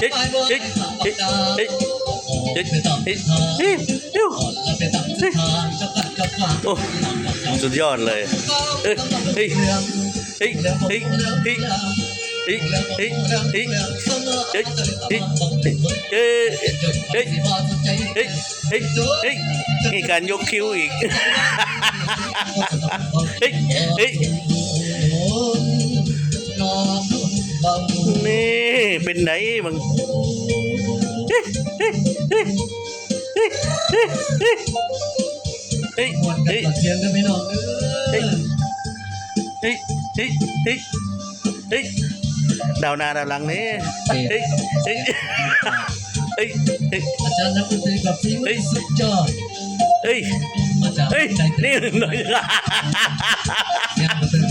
เฮ้ยเฮ้ยเฮ้ยเฮ้ยเฮ้ยเฮ้ยเฮ้ยโอ้สุดยอดเลยเฮ้ยเฮ้ยเฮ้ยเฮ้ยเฮ้ยเฮ้ยเฮ้ยเฮ้ยเฮ้ยเฮ้ยเฮ้ยเฮ้ยเฮ้ยเฮ้ยเฮ้ยมีการยกคิ้วอีกเฮ้ยเฮ้ยนี่เป็นไหนมึงเฮ้ยเฮ้ยเฮ้ยเฮ้ยเฮ้ยเฮ้ยเฮ้ยเฮ้ย เทียนกันไม่นอน เฮ้ยเฮ้ยเฮ้ยเฮ้ยเฮ้ยดาวนาดาวหลังนี่เฮ้ยเฮ้ยเฮ้ยเฮ้ย อาจารย์นักดนตรีกับทีมสุดยอด เฮ้ย อาจารย์ เฮ้ย ใจ นี่หน่อย เทียนเป็น